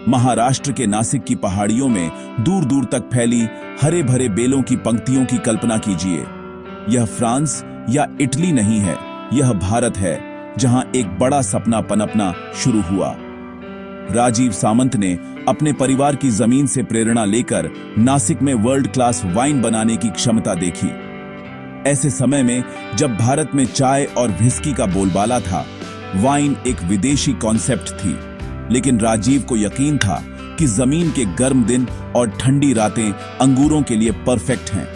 महाराष्ट्र के नासिक की पहाड़ियों में दूर दूर तक फैली हरे भरे बेलों की पंक्तियों की कल्पना कीजिए। यह फ्रांस या इटली नहीं है, यह भारत है, जहां एक बड़ा सपना पनपना शुरू हुआ। राजीव सामंत ने अपने परिवार की जमीन से प्रेरणा लेकर नासिक में वर्ल्ड क्लास वाइन बनाने की क्षमता देखी। ऐसे समय में जब भारत में चाय और व्हिस्की का बोलबाला था, वाइन एक विदेशी कॉन्सेप्ट थी, लेकिन राजीव को यकीन था कि जमीन के गर्म दिन और ठंडी रातें अंगूरों के लिए परफेक्ट हैं।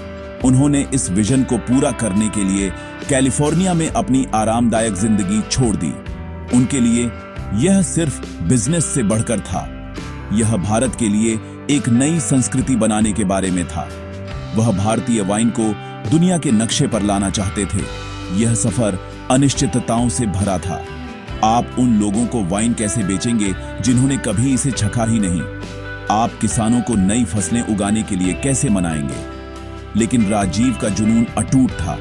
उन्होंने इस विजन को पूरा करने के लिए कैलिफोर्निया में अपनी आरामदायक जिंदगी छोड़ दी। उनके लिए यह सिर्फ बिजनेस से बढ़कर था, यह भारत के लिए एक नई संस्कृति बनाने के बारे में था। वह भारतीय वाइन को दुनिया के नक्शे पर लाना चाहते थे। यह सफर अनिश्चितताओं से भरा था। आप उन लोगों को वाइन कैसे बेचेंगे जिन्होंने कभी इसे चखा ही नहीं? आप किसानों को नई फसलें उगाने के लिए कैसे मनाएंगे? लेकिन राजीव का जुनून अटूट था।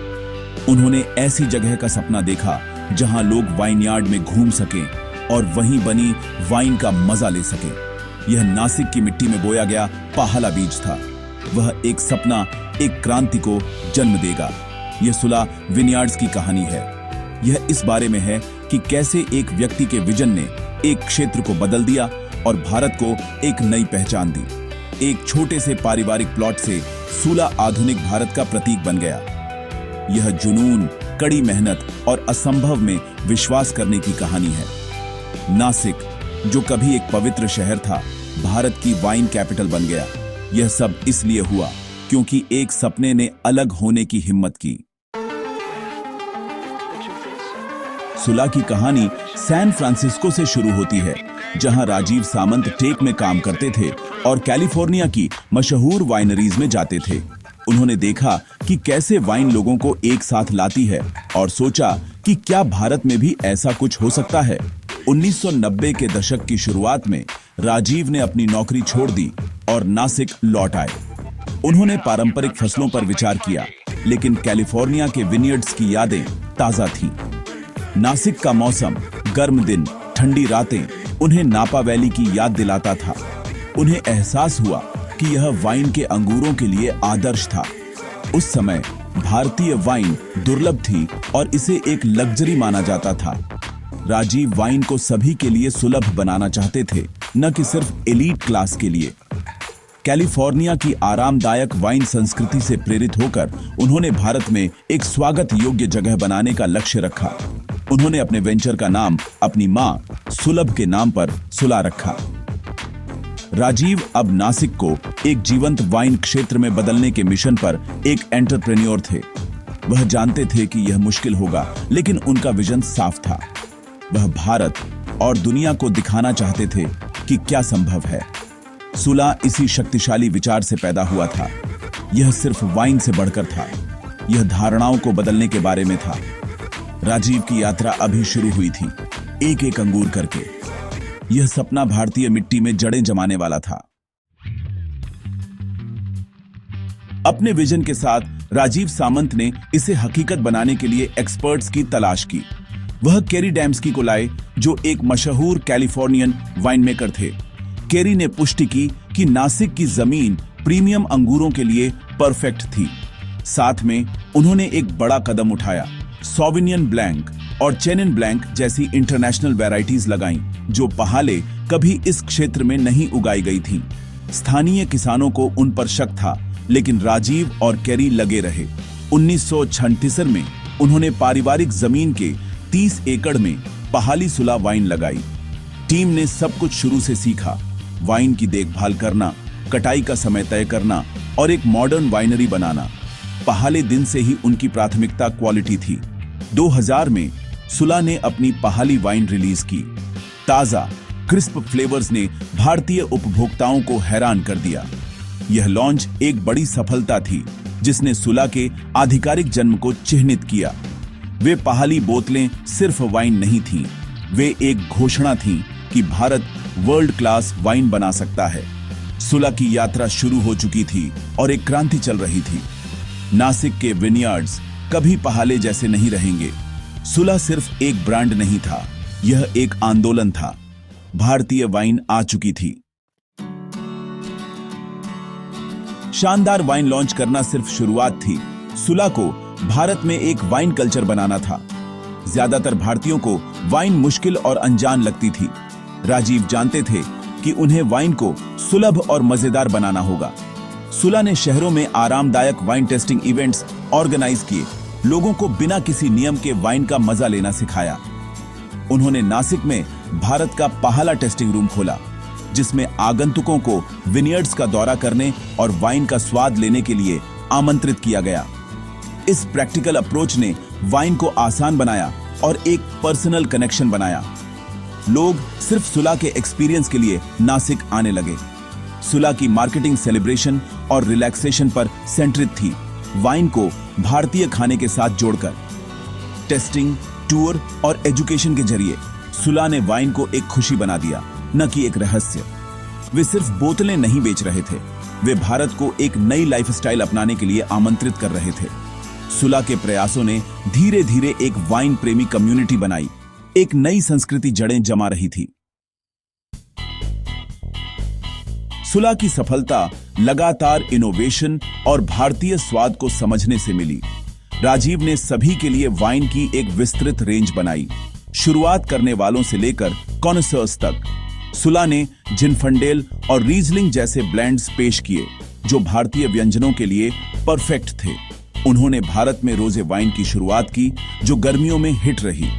उन्होंने ऐसी जगह का सपना देखा जहां लोग वाइनयार्ड में घूम सकें और वहीं बनी वाइन का मजा ले सकें। यह नासिक की मिट्टी में बोया गया पहला बीज था। वह एक सपना, एक क्रांति को जन्म देगा। यह सुला विनयार्ड्स की कहानी है। यह इस बारे में है कि कैसे एक व्यक्ति के विजन ने एक क्षेत्र को बदल दिया और भारत को एक नई पहचान दी। एक छोटे से पारिवारिक प्लॉट से सुला आधुनिक भारत का प्रतीक बन गया। यह जुनून, कड़ी मेहनत और असंभव में विश्वास करने की कहानी है। नासिक, जो कभी एक पवित्र शहर था, भारत की वाइन कैपिटल बन गया। यह सब इसलिए हुआ क्योंकि एक सपने ने अलग होने की हिम्मत की। सुला की कहानी सैन फ्रांसिस्को से शुरू होती है, जहां राजीव सामंत टेक में काम करते थे और कैलिफोर्निया की मशहूर वाइनरीज में जाते थे। उन्होंने देखा कि कैसे वाइन लोगों को एक साथ लाती है और सोचा कि क्या भारत में भी ऐसा कुछ हो सकता है। 1990 के दशक की शुरुआत में राजीव ने अपनी नौकरी छोड़ दी और नासिक लौट आए। उन्होंने पारंपरिक फसलों पर विचार किया, लेकिन कैलिफोर्निया के विनियर्ड्स की यादें ताजा थीं। नासिक का मौसम, गर्म दिन, ठंडी रातें उन्हें नापा वैली की याद दिलाता था। उन्हें एहसास हुआ कि यह वाइन के अंगूरों के लिए आदर्श था। उस समय भारतीय वाइन दुर्लभ थी और इसे एक लग्जरी माना जाता था। राजीव वाइन को सभी के लिए सुलभ बनाना चाहते थे, न कि सिर्फ एलीट क्लास के लिए। कैलिफोर्निया की आरामदायक वाइन संस्कृति से प्रेरित होकर उन्होंने भारत में एक स्वागत योग्य जगह बनाने का लक्ष्य रखा। उन्होंने अपने वेंचर का नाम अपनी मां सुलभ के नाम पर सुला रखा। राजीव अब नासिक को एक जीवंत वाइन क्षेत्र में बदलने के मिशन पर एक एंटरप्रेन्योर थे। वह जानते थे कि यह मुश्किल होगा, लेकिन उनका विजन साफ था। वह भारत और दुनिया को दिखाना चाहते थे कि क्या संभव है। सुला इसी शक्तिशाली विचार से पैदा हुआ था। यह सिर्फ वाइन से बढ़कर था, यह धारणाओं को बदलने के बारे में था। राजीव की यात्रा अभी शुरू हुई थी, एक एक अंगूर करके। यह सपना भारतीय मिट्टी में जड़ें जमाने वाला था। अपने विजन के साथ राजीव सामंत ने इसे हकीकत बनाने के लिए एक्सपर्ट्स की तलाश की। वह केरी डैम्स्की को लाए, जो एक मशहूर कैलिफोर्नियन वाइन मेकर थे। केरी ने पुष्टि की कि नासिक की जमीन प्रीमियम अंगूरों के लिए परफेक्ट थी। साथ में उन्होंने एक बड़ा कदम उठाया, सॉविनियन ब्लैंक और चेनिन ब्लैंक जैसी इंटरनेशनल वैरायटीज लगाईं, जो पहले कभी इस क्षेत्र में नहीं उगाई गई थीं। स्थानीय किसानों को उन पर शक था, लेकिन राजीव और केरी लगे रहे। 1936 में उन्होंने पारिवारिक जमीन के 30 एकड़ में पहाली सुला वाइन लगाई। टीम ने सब कुछ शुरू से सीखा, वाइन की देखभाल करना, कटाई का समय तय करना और एक मॉडर्न वाइनरी बनाना। पहले दिन से ही उनकी प्राथमिकता क्वालिटी थी। 2000 में सुला ने अपनी पहाली वाइन रिलीज की। ताजा, क्रिस्प फ्लेवर्स ने भारतीय उपभोक्ताओं को हैरान कर दिया। यह लॉन्च एक बड़ी सफलता थी, जिसने सुला के आधिकारिक जन्म को चिह्नित किया। वे पहाली बोतलें सिर्फ वाइन नहीं थीं, वे एक घोषणा थी कि भारत वर्ल्ड क्लास वाइन बना सकता है। सुला की यात्रा शुरू हो चुकी थी और एक क्रांति चल रही थी। नासिक के विनयार्ड्स कभी पहाले जैसे नहीं रहेंगे। सुला सिर्फ एक ब्रांड नहीं था, यह एक आंदोलन था। भारतीय वाइन आ चुकी थी, शानदार वाइन लॉन्च करना सिर्फ शुरुआत थी। सुला को भारत में एक वाइन कल्चर बनाना था। ज्यादातर भारतीयों को वाइन मुश्किल और अनजान लगती थी। राजीव जानते थे कि उन्हें वाइन को सुलभ और मजेदार बनाना होगा। सुला ने शहरों में आरामदायक वाइन टेस्टिंग इवेंट्स ऑर्गेनाइज किए, लोगों को बिना किसी नियम के वाइन का मजा लेना सिखाया। उन्होंने नासिक में भारत का पहला टेस्टिंग रूम खोला, जिसमें आगंतुकों को विनियर्ड्स का दौरा करने और वाइन का स्वाद लेने के लिए आमंत्रित किया गया। इस प्रैक्टिकल अप्रोच ने वाइन को आसान बनाया और एक पर्सनल कनेक्शन बनाया। लोग सिर्फ सुला के एक्सपीरियंस के लिए नासिक आने लगे। सुला की मार्केटिंग सेलिब्रेशन और रिलैक्सेशन पर सेंट्रित थी, वाइन को भारतीय खाने के साथ जोड़कर। टेस्टिंग, टूर और एजुकेशन के जरिए सुला ने वाइन को एक खुशी बना दिया, न कि एक रहस्य। वे सिर्फ बोतलें नहीं बेच रहे थे, वे भारत को एक नई लाइफस्टाइल अपनाने के लिए आमंत्रित कर रहे थे। सुला के प्रयासों ने धीरे धीरे एक वाइन प्रेमी कम्युनिटी बनाई, एक नई संस्कृति जड़ें जमा रही थी। सुला की सफलता लगातार इनोवेशन और भारतीय स्वाद को समझने से मिली। राजीव ने सभी के लिए वाइन की एक विस्तृत रेंज बनाई, शुरुआत करने वालों से लेकर कॉनसर्स तक। सुला ने जिनफंडेल और रीजलिंग जैसे ब्लेंड्स पेश किए, जो भारतीय व्यंजनों के लिए परफेक्ट थे। उन्होंने भारत में रोजे वाइन की शुरुआत की, जो गर्मियों में हिट रही।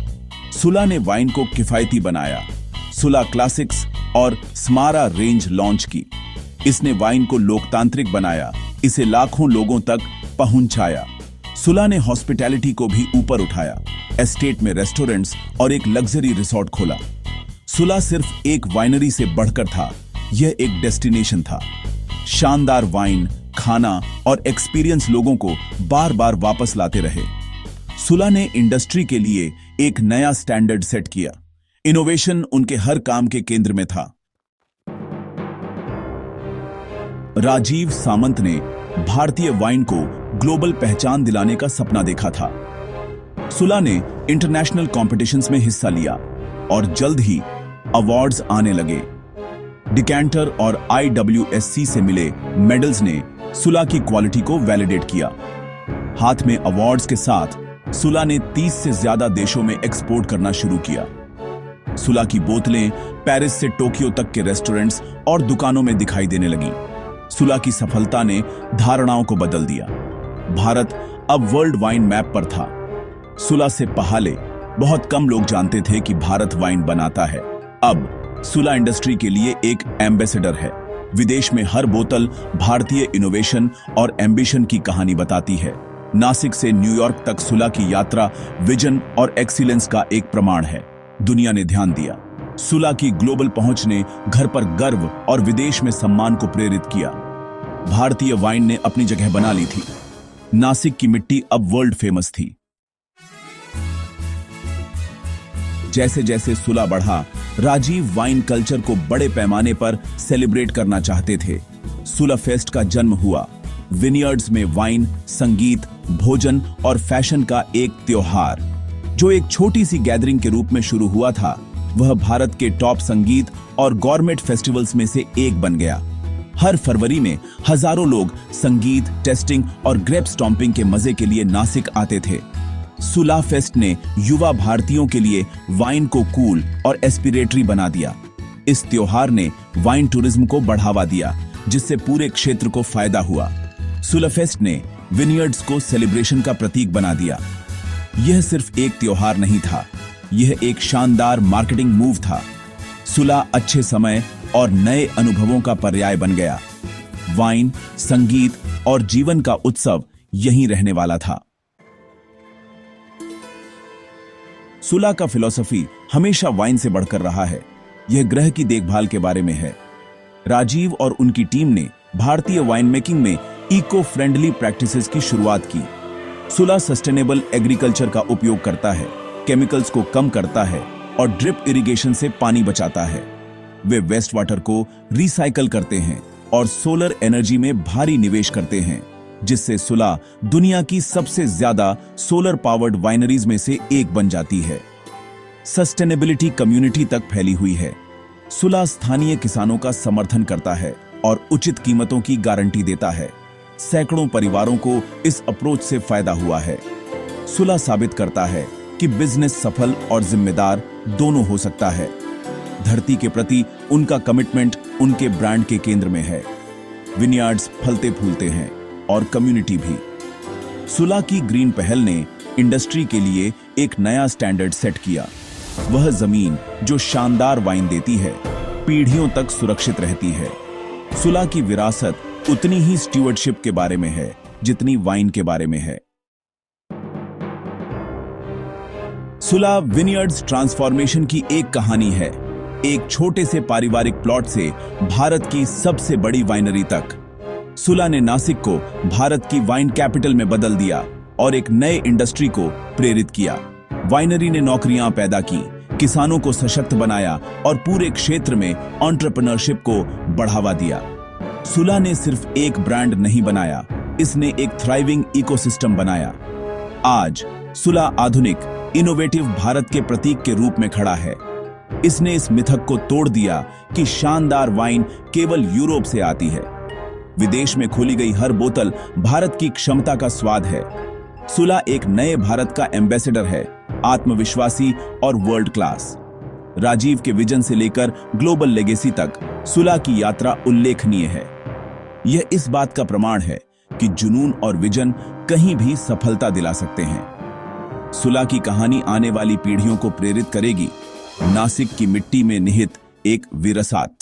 सुला ने वाइन को किफायती बनाया, सुला क्लासिक्स और स्मारा रेंज लॉन्च की। इसने वाइन को लोकतांत्रिक बनाया, इसे लाखों लोगों तक पहुंचाया। सुला ने हॉस्पिटैलिटी को भी ऊपर उठाया, एस्टेट में रेस्टोरेंट्स और एक लग्जरी रिसोर्ट खोला। सुला सिर्फ एक वाइनरी से बढ़कर था, यह एक डेस्टिनेशन था। शानदार वाइन, खाना और एक्सपीरियंस लोगों को बार बार वापस लाते रहे। सुला ने इंडस्ट्री के लिए एक नया स्टैंडर्ड सेट किया। इनोवेशन उनके हर काम के केंद्र में था। राजीव सामंत ने भारतीय वाइन को ग्लोबल पहचान दिलाने का सपना देखा था। सुला ने इंटरनेशनल कॉम्पिटिशन्स में हिस्सा लिया और जल्द ही अवार्ड्स आने लगे। डिकेंटर और IWSC से मिले मेडल्स ने सुला की क्वालिटी को वैलिडेट किया। हाथ में अवार्ड्स के साथ सुला ने 30 से ज्यादा देशों में एक्सपोर्ट करना शुरू किया। सुला की बोतलें पेरिस से टोक्यो तक के रेस्टोरेंट्स और दुकानों में दिखाई देने लगी। सुला की सफलता ने धारणाओं को बदल दिया। भारत अब वर्ल्ड वाइन मैप पर था। सुला से पहले बहुत कम लोग जानते थे कि भारत वाइन बनाता है। अब सुला इंडस्ट्री के लिए एक एम्बेसडर है। विदेश में हर बोतल भारतीय इनोवेशन और एम्बिशन की कहानी बताती है। नासिक से न्यूयॉर्क तक सुला की यात्रा विजन और एक्सीलेंस का एक प्रमाण है। दुनिया ने ध्यान दिया। सुला की ग्लोबल पहुंच ने घर पर गर्व और विदेश में सम्मान को प्रेरित किया। भारतीय वाइन ने अपनी जगह बना ली थी। नासिक की मिट्टी अब वर्ल्ड फेमस थी। जैसे जैसे सुला बढ़ा, राजीव वाइन कल्चर को बड़े पैमाने पर सेलिब्रेट करना चाहते थे। सुला फेस्ट का जन्म हुआ। विनियर्ड्स में वाइन, संगीत, भोजन और फैशन का एक त्योहार, जो एक छोटी सी गैदरिंग के रूप में शुरू हुआ था, वह भारत के टॉप संगीत और गवर्नमेंट फेस्टिवल्स में से एक बन गया। हर फरवरी में हजारों लोग संगीत, टेस्टिंग और ग्रेप स्टॉम्पिंग के मजे के लिए नासिक आते थे। सुला फेस्ट ने युवा भारतीयों के लिए वाइन को कूल और एस्पिरेटरी बना दिया। इस त्योहार ने वाइन टूरिज्म को बढ़ावा दिया, जिससे पूरे क्षेत्र को फायदा हुआ। सुला फेस्ट ने विनियर्ड्स को सेलिब्रेशन का प्रतीक बना दिया। यह सिर्फ एक त्योहार नहीं था, यह एक शानदार मार्केटिंग मूव था। सुला अच्छे समय और नए अनुभवों का पर्याय बन गया। वाइन, संगीत और जीवन का उत्सव यहीं रहने वाला था। सुला का फिलॉसफी हमेशा वाइन से बढ़कर रहा है। यह ग्रह की देखभाल के बारे में है। राजीव और उनकी टीम ने भारतीय वाइन मेकिंग में इको फ्रेंडली प्रैक्टिसेस की शुरुआत की। सुला सस्टेनेबल एग्रीकल्चर का उपयोग करता है, केमिकल्स को कम करता है और ड्रिप इरिगेशन से पानी बचाता है। वे वेस्ट वाटर को रिसाइकल करते हैं और सोलर एनर्जी में भारी निवेश करते हैं, जिससे सुला दुनिया की सबसे ज्यादा सोलर पावर्ड वाइनरीज में से एक बन जाती है। सस्टेनेबिलिटी कम्युनिटी तक फैली हुई है। सुला स्थानीय किसानों का समर्थन करता है और उचित कीमतों की गारंटी देता है। सैकड़ों परिवारों को इस अप्रोच से फायदा हुआ है। सुलह साबित करता है कि बिजनेस सफल और जिम्मेदार दोनों हो सकता है। धरती के प्रति उनका कमिटमेंट उनके ब्रांड के केंद्र में है। विनयार्ड्स फलते फूलते हैं और कम्युनिटी भी। सुलह की ग्रीन पहल ने इंडस्ट्री के लिए एक नया स्टैंडर्ड सेट किया। वह जमीन जो शानदार वाइन देती है, पीढ़ियों तक सुरक्षित रहती है। सुलह की विरासत उतनी ही स्टीवर्डशिप के बारे में है जितनी वाइन के बारे में है। सुलह विनयार्ड्स ट्रांसफॉर्मेशन की एक कहानी है, एक छोटे से पारिवारिक प्लॉट से भारत की सबसे बड़ी वाइनरी तक। सुलह ने नासिक को भारत की वाइन कैपिटल में बदल दिया और एक नए इंडस्ट्री को प्रेरित किया। वाइनरी ने नौकरियां पैदा की, किसानों को सशक्त बनाया और पूरे क्षेत्र में एंटरप्रेन्योरशिप को बढ़ावा दिया। सुलह ने सिर्फ एक ब्रांड नहीं बनाया, इसने एक थ्राइविंग इकोसिस्टम बनाया। आज सुलह आधुनिक इनोवेटिव भारत के प्रतीक के रूप में खड़ा है। इसने इस मिथक को तोड़ दिया कि शानदार वाइन केवल यूरोप से आती है। विदेश में खोली गई हर बोतल भारत की क्षमता का स्वाद है। सुलह एक नए भारत का एम्बेसडर है, आत्मविश्वासी और वर्ल्ड क्लास। राजीव के विजन से लेकर ग्लोबल लेगेसी तक सुलह की यात्रा उल्लेखनीय है। यह इस बात का प्रमाण है कि जुनून और विजन कहीं भी सफलता दिला सकते हैं। सुलह की कहानी आने वाली पीढ़ियों को प्रेरित करेगी। नासिक की मिट्टी में निहित एक विरासत।